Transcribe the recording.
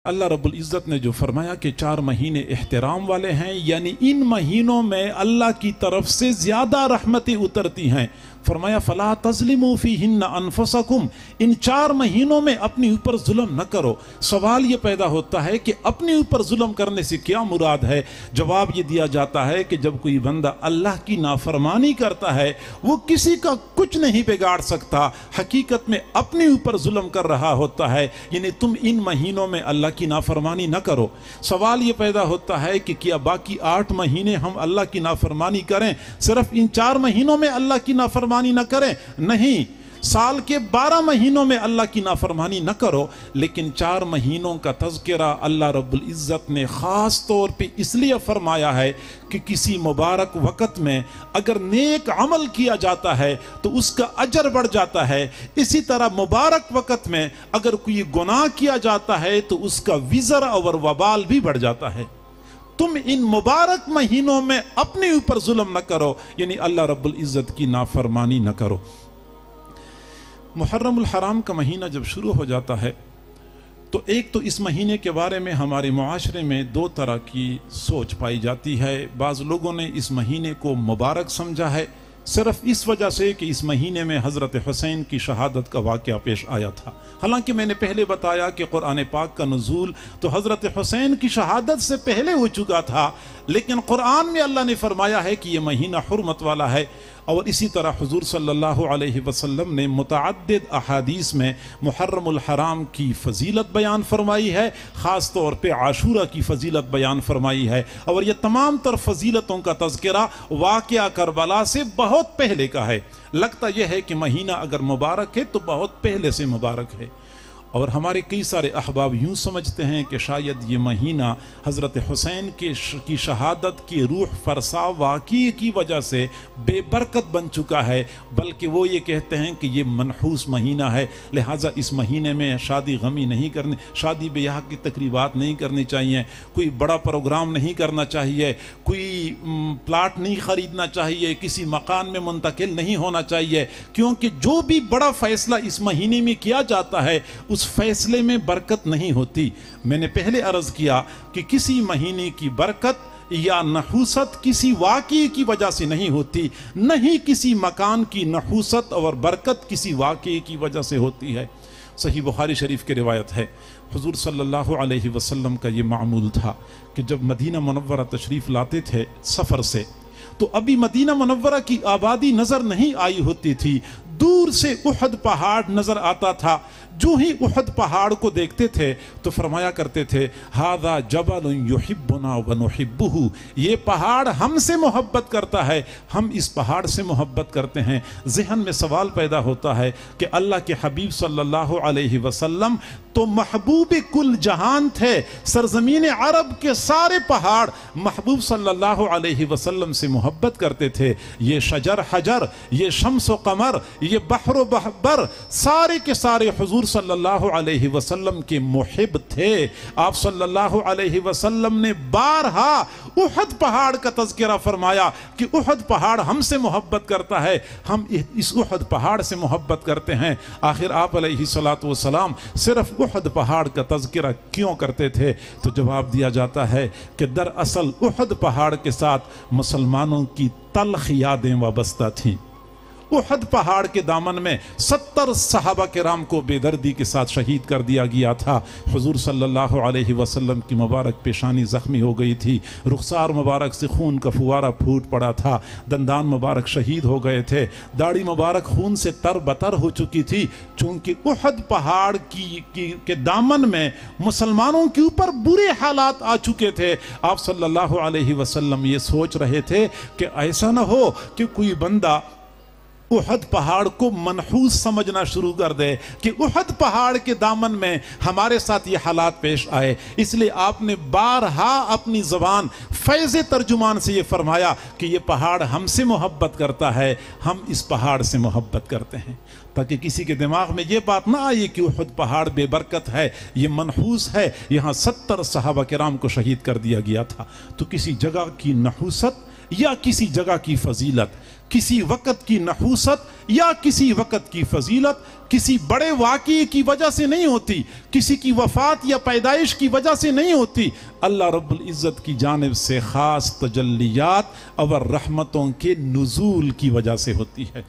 अल्लाह रब्बुल इज़्ज़त ने जो फरमाया कि 4 महीने एहतराम वाले हैं, यानी इन महीनों में अल्लाह की तरफ से ज़्यादा रहमतें उतरती हैं। फरमाया फला तज़लिमू फ़ीहिन्ना अनफुसकुम, इन 4 महीनों में अपने ऊपर जुल्म न करो। सवाल ये पैदा होता है कि अपने ऊपर जुल्म करने से क्या मुराद है? जवाब ये दिया जाता है कि जब कोई बंदा अल्लाह की नाफरमानी करता है वो किसी का कुछ नहीं बिगाड़ सकता, हकीकत में अपने ऊपर जुल्म कर रहा होता है। यानी तुम इन महीनों में अल्लाह की नाफरमानी न करो। सवाल ये पैदा होता है कि क्या बाकी 8 महीने हम अल्लाह की नाफरमानी करें, सिर्फ इन 4 महीनों में अल्लाह की नाफरमानी न करें? नहीं, साल के 12 महीनों में अल्लाह की नाफरमानी न करो, लेकिन 4 महीनों का तज़किरा अल्लाह रब्बुल इज़्ज़त ने ख़ास तौर पे इसलिए फरमाया है कि किसी मुबारक वक़्त में अगर नेक अमल किया जाता है तो उसका अजर बढ़ जाता है। इसी तरह मुबारक वक़्त में अगर कोई गुनाह किया जाता है तो उसका विज़र और वबाल भी बढ़ जाता है। तुम इन मुबारक महीनों में अपने ऊपर जुल्म न करो, यानी अल्लाह रब्बुल इज़्ज़त की नाफरमानी न करो। मुहर्रमुल हराम का महीना जब शुरू हो जाता है तो एक तो इस महीने के बारे में हमारे मुआशरे में 2 तरह की सोच पाई जाती है। बाज़ लोगों ने इस महीने को मुबारक समझा है सिर्फ इस वजह से कि इस महीने में हज़रत हुसैन की शहादत का वाक़या पेश आया था। हालांकि मैंने पहले बताया कि कुरान पाक का नुज़ूल तो हज़रत हुसैन की शहादत से पहले हो चुका था, लेकिन कुरान में अल्लाह ने फरमाया है कि यह महीना हुर्मत वाला है। और इसी तरह हुज़ूर सल्लल्लाहु अलैहि वसल्लम ने मुतअद्दिद अहादीस में मुहर्रमुल हराम की फ़जीलत बयान फरमाई है, ख़ास तौर पे आशूरा की फ़जीलत बयान फरमाई है। और यह तमाम तर फ़जीलतों का तज़किरा वाक़या करबला से बहुत पहले का है। लगता यह है कि महीना अगर मुबारक है तो बहुत पहले से मुबारक है। और हमारे कई सारे अहबाब यूँ समझते हैं कि शायद ये महीना हज़रत हुसैन की शहादत की रूह फरसा वाक़ई की वजह से बेबरकत बन चुका है, बल्कि वो ये कहते हैं कि ये मनहूस महीना है, लिहाजा इस महीने में शादी गमी नहीं करनी, शादी ब्याह की तकरीबात नहीं करनी चाहिए, कोई बड़ा प्रोग्राम नहीं करना चाहिए, कोई प्लाट नहीं ख़रीदना चाहिए, किसी मकान में मुंतकिल नहीं होना चाहिए, क्योंकि जो भी बड़ा फ़ैसला इस महीने में किया जाता है उस फैसले में बरकत नहीं होती। मैंने पहले अर्ज किया कि किसी महीने की बरकत या नहूसत किसी वाक़ये की वजह से नहीं होती, नहीं किसी मकान की नहूसत और बरकत किसी वाक़ये की वजह से होती है। सही बुखारी शरीफ की रिवायत है, हुज़ूर सल्लल्लाहु अलैहि वसल्लम का ये मामूल था कि जब मदीना मुनव्वरा तशरीफ़ लाते थे सफ़र से, तो अभी मदीना मुनव्वरा की आबादी नज़र नहीं आई होती थी, दूर से उहद पहाड़ नज़र आता था। जो ही उहद पहाड़ को देखते थे तो फरमाया करते थे हादा जबल युहिब्बुना व नुहिब्बुहु, ये पहाड़ हमसे मोहब्बत करता है, हम इस पहाड़ से मोहब्बत करते हैं। ज़हन में सवाल पैदा होता है कि अल्लाह के हबीब सल्लल्लाहु अलैहि वसल्लम तो महबूब कुल जहान थे, सरजमीन अरब के सारे पहाड़ महबूब सल्लल्लाहु अलैहि वसल्लम से मोहब्बत करते थे। ये शजर हजर, ये शम्स व कमर, ये बहर बहबर, सारे के सारे हुजूर सल्लल्लाहु अलैहि वसल्लम के मुहिब थे। आप सल्लल्लाहु अलैहि वसल्लम ने बारहा उहद पहाड़ का तज़किरा फरमाया कि उहद पहाड़ हमसे मोहब्बत करता है, हम इस उहद पहाड़ से मोहब्बत करते हैं। आखिर आप अलैहिस्सलातु वस्सलाम सिर्फ उहद पहाड़ का तज़किरा क्यों करते थे? तो जवाब दिया जाता है कि दरअसल उहद पहाड़ के साथ मुसलमानों की तल्ख यादें वाबस्ता थीं। उहद पहाड़ के दामन में 70 सहाबा किराम को बेदर्दी के साथ शहीद कर दिया गया था। हुजूर सल्लल्लाहु अलैहि वसल्लम की मुबारक पेशानी ज़ख्मी हो गई थी, रुखसार मुबारक से खून का फुवारा फूट पड़ा था, दंदान मुबारक शहीद हो गए थे, दाढ़ी मुबारक खून से तरबतर हो चुकी थी। चूँकि उहद पहाड़ के दामन में मुसलमानों के ऊपर बुरे हालात आ चुके थे, आप सल्लल्लाहु अलैहि वसल्लम ये सोच रहे थे कि ऐसा न हो कि कोई बंदा उहद पहाड़ को मनहूस समझना शुरू कर दे कि उहद पहाड़ के दामन में हमारे साथ ये हालात पेश आए। इसलिए आपने बारहा अपनी ज़बान फैज़ तर्जुमान से ये फरमाया कि ये पहाड़ हमसे मोहब्बत करता है, हम इस पहाड़ से मोहब्बत करते हैं, ताकि किसी के दिमाग में ये बात ना आए कि उहद पहाड़ बेबरकत है, ये मनहूस है, यहाँ 70 सहाबा किराम को शहीद कर दिया गया था। तो किसी जगह की नहूसत या किसी जगह की फजीलत किसी वक़्त की नहूसत या किसी वक़्त की फजीलत किसी बड़े वाक़ये की वजह से नहीं होती, किसी की वफ़ात या पैदाइश की वजह से नहीं होती। अल्लाह रब्बुल इज़्ज़त की जानिब से ख़ास तजल्लियात और रहमतों के नुज़ूल की वजह से होती है।